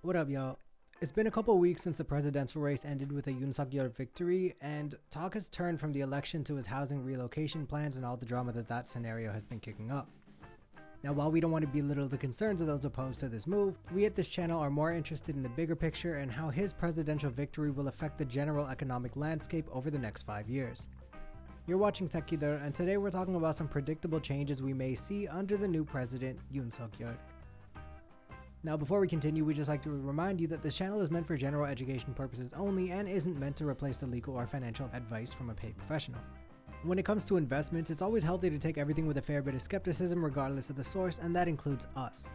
What up, y'all? It's been a couple weeks since the presidential race ended with a Yoon Suk-yeol victory, and talk has turned from the election to his housing relocation plans and all the drama that scenario has been kicking up. Now, while we don't want to belittle the concerns of those opposed to this move, we at this channel are more interested in the bigger picture and how his presidential victory will affect the general economic landscape over the next 5 years. You're watching Sekider, and today we're talking about some predictable changes we may see under the new president, Yoon Suk-yeol. Now, before we continue, we'd just like to remind you that this channel is meant for general education purposes only and isn't meant to replace the legal or financial advice from a paid professional. When it comes to investments, it's always healthy to take everything with a fair bit of skepticism regardless of the source, and that includes us.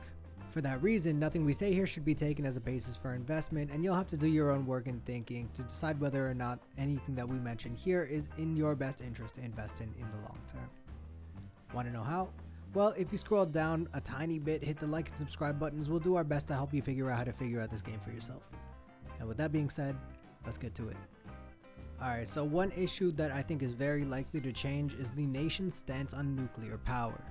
For that reason, nothing we say here should be taken as a basis for investment, and you'll have to do your own work and thinking to decide whether or not anything that we mention here is in your best interest to invest in the long term. Want to know how? Well, if you scroll down a tiny bit, hit the like and subscribe buttons, we'll do our best to help you figure out how to figure out this game for yourself. And with that being said, let's get to it. Alright, so one issue that I think is very likely to change is the nation's stance on nuclear power.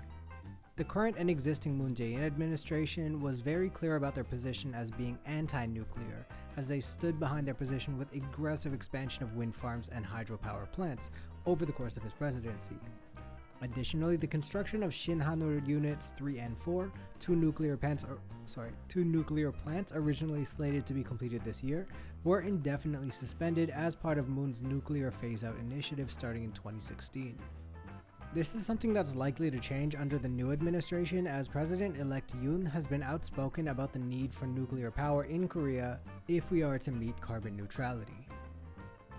The current and existing Moon Jae-in administration was very clear about their position as being anti-nuclear, as they stood behind their position with aggressive expansion of wind farms and hydropower plants over the course of his presidency. Additionally, the construction of Shinhanul Units 3 and 4, two nuclear plants originally slated to be completed this year, were indefinitely suspended as part of Moon's nuclear phase-out initiative starting in 2016. This is something that's likely to change under the new administration, as President-elect Yoon has been outspoken about the need for nuclear power in Korea if we are to meet carbon neutrality.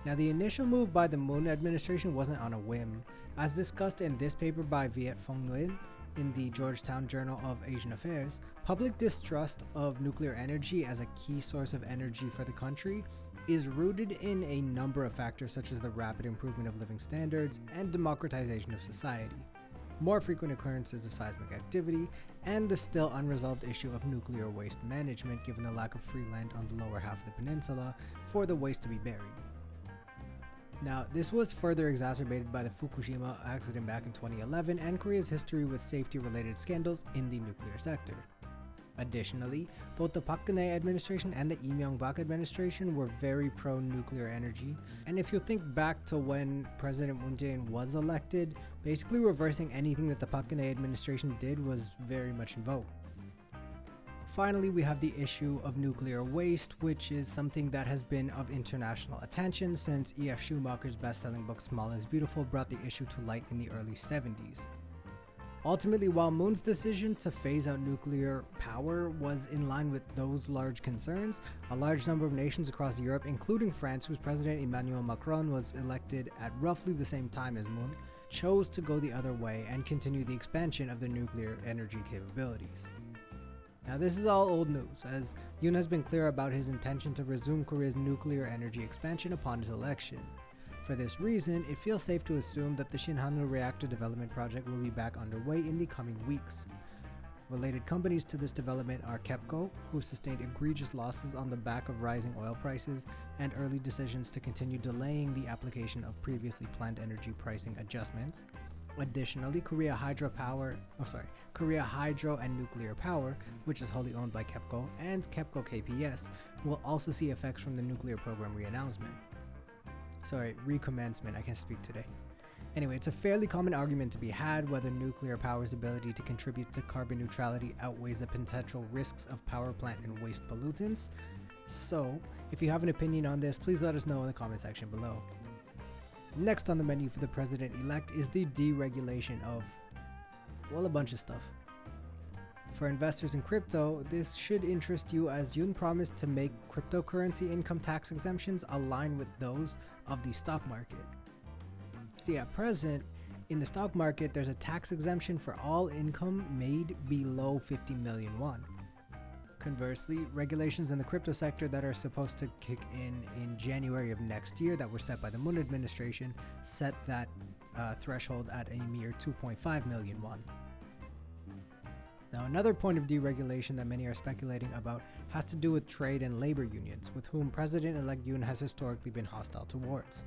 Now, the initial move by the Moon administration wasn't on a whim. As discussed in this paper by Viet Phong Nguyen in the Georgetown Journal of Asian Affairs, public distrust of nuclear energy as a key source of energy for the country is rooted in a number of factors such as the rapid improvement of living standards and democratization of society, more frequent occurrences of seismic activity, and the still unresolved issue of nuclear waste management given the lack of free land on the lower half of the peninsula for the waste to be buried. Now, this was further exacerbated by the Fukushima accident back in 2011 and Korea's history with safety-related scandals in the nuclear sector. Additionally, both the Park Geun-hye administration and the Lee Myung-bak administration were very pro-nuclear energy, and if you think back to when President Moon Jae-in was elected, basically reversing anything that the Park Geun-hye administration did was very much in vogue. Finally, we have the issue of nuclear waste, which is something that has been of international attention since E.F. Schumacher's best-selling book Small is Beautiful brought the issue to light in the early 70s. Ultimately, while Moon's decision to phase out nuclear power was in line with those large concerns, a large number of nations across Europe, including France, whose President Emmanuel Macron was elected at roughly the same time as Moon, chose to go the other way and continue the expansion of their nuclear energy capabilities. Now, this is all old news, as Yoon has been clear about his intention to resume Korea's nuclear energy expansion upon his election. For this reason, it feels safe to assume that the Shinhanul reactor development project will be back underway in the coming weeks. Related companies to this development are KEPCO, who sustained egregious losses on the back of rising oil prices and early decisions to continue delaying the application of previously planned energy pricing adjustments. Additionally, Korea Hydro and Nuclear Power, which is wholly owned by KEPCO, and KEPCO KPS, will also see effects from the nuclear program recommencement, I can't speak today. Anyway, it's a fairly common argument to be had whether nuclear power's ability to contribute to carbon neutrality outweighs the potential risks of power plant and waste pollutants. So, if you have an opinion on this, please let us know in the comment section below. Next on the menu for the president-elect is the deregulation of, well, a bunch of stuff. For investors in crypto, this should interest you as Yoon promised to make cryptocurrency income tax exemptions align with those of the stock market. See, at present, in the stock market, there's a tax exemption for all income made below 50 million won. Conversely, regulations in the crypto sector that are supposed to kick in January of next year that were set by the Moon administration set that threshold at a mere 2.5 million won. Now, another point of deregulation that many are speculating about has to do with trade and labor unions, with whom President-elect Yoon has historically been hostile towards.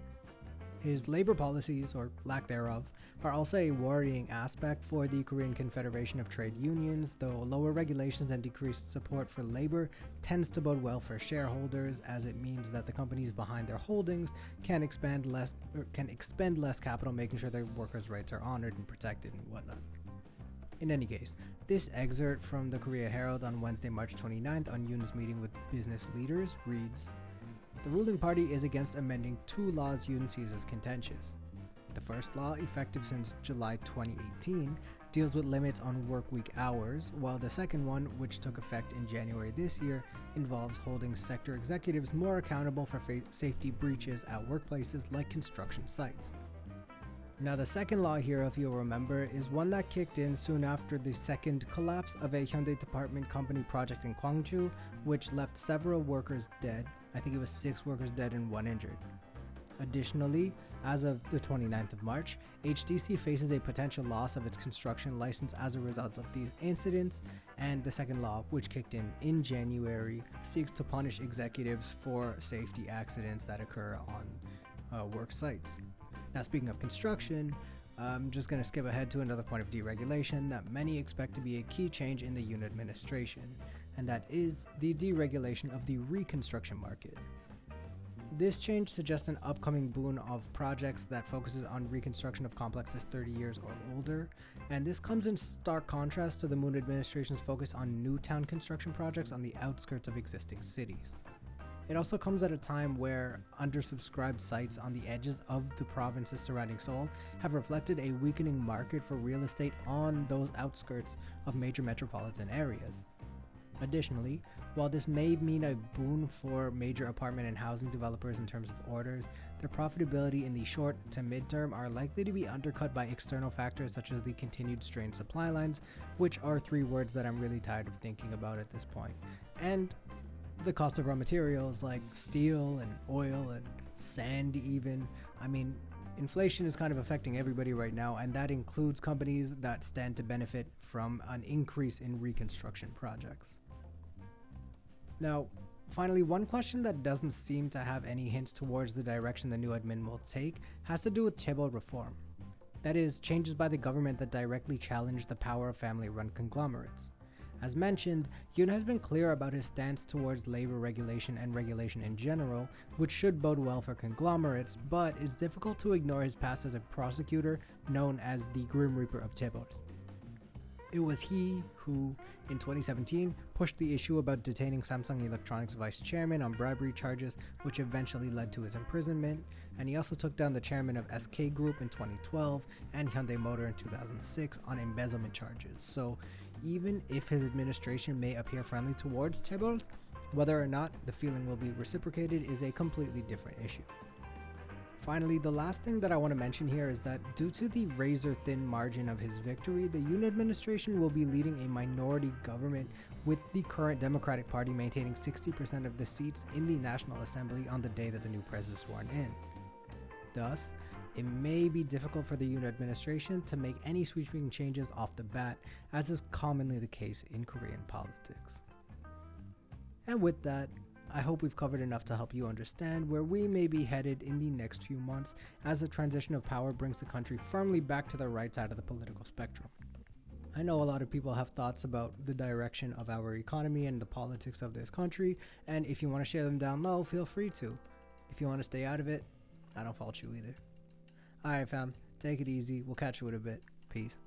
His labor policies, or lack thereof, are also a worrying aspect for the Korean Confederation of Trade Unions, though lower regulations and decreased support for labor tends to bode well for shareholders, as it means that the companies behind their holdings can expend less capital, making sure their workers' rights are honored and protected and whatnot. In any case, this excerpt from the Korea Herald on Wednesday, March 29th on Yoon's meeting with business leaders reads, "The ruling party is against amending two laws Yoon sees as contentious. The first law, effective since July 2018, deals with limits on workweek hours, while the second one, which took effect in January this year, involves holding sector executives more accountable for safety breaches at workplaces like construction sites." Now, the second law here, if you'll remember, is one that kicked in soon after the second collapse of a Hyundai department company project in Gwangju, which left several workers dead. I think it was 6 workers dead and 1 injured. Additionally, as of the 29th of March, HDC faces a potential loss of its construction license as a result of these incidents, and the second law, which kicked in January, seeks to punish executives for safety accidents that occur on work sites. Now, speaking of construction, I'm just going to skip ahead to another point of deregulation that many expect to be a key change in the Yoon administration, and that is the deregulation of the reconstruction market. This change suggests an upcoming boom of projects that focuses on reconstruction of complexes 30 years or older, and this comes in stark contrast to the Moon administration's focus on new town construction projects on the outskirts of existing cities. It also comes at a time where undersubscribed sites on the edges of the provinces surrounding Seoul have reflected a weakening market for real estate on those outskirts of major metropolitan areas. Additionally, while this may mean a boon for major apartment and housing developers in terms of orders, their profitability in the short to mid-term are likely to be undercut by external factors such as the continued strained supply lines, which are 3 words that I'm really tired of thinking about at this point, and the cost of raw materials like steel and oil and sand even. I mean, inflation is kind of affecting everybody right now, and that includes companies that stand to benefit from an increase in reconstruction projects. Now, finally, one question that doesn't seem to have any hints towards the direction the new admin will take has to do with chaebol reform. That is, changes by the government that directly challenge the power of family-run conglomerates. As mentioned, Yoon has been clear about his stance towards labor regulation and regulation in general, which should bode well for conglomerates, but it's difficult to ignore his past as a prosecutor known as the Grim Reaper of chaebols. It was he who, in 2017, pushed the issue about detaining Samsung Electronics vice chairman on bribery charges, which eventually led to his imprisonment, and he also took down the chairman of SK Group in 2012 and Hyundai Motor in 2006 on embezzlement charges. So even if his administration may appear friendly towards chaebols, whether or not the feeling will be reciprocated is a completely different issue. Finally, the last thing that I want to mention here is that due to the razor-thin margin of his victory, the Yoon administration will be leading a minority government, with the current Democratic Party maintaining 60% of the seats in the National Assembly on the day that the new president is sworn in. Thus, it may be difficult for the Yoon administration to make any sweeping changes off the bat, as is commonly the case in Korean politics. And with that, I hope we've covered enough to help you understand where we may be headed in the next few months as the transition of power brings the country firmly back to the right side of the political spectrum. I know a lot of people have thoughts about the direction of our economy and the politics of this country, and if you want to share them down low, feel free to. If you want to stay out of it, I don't fault you either. Alright fam, take it easy, we'll catch you in a bit. Peace.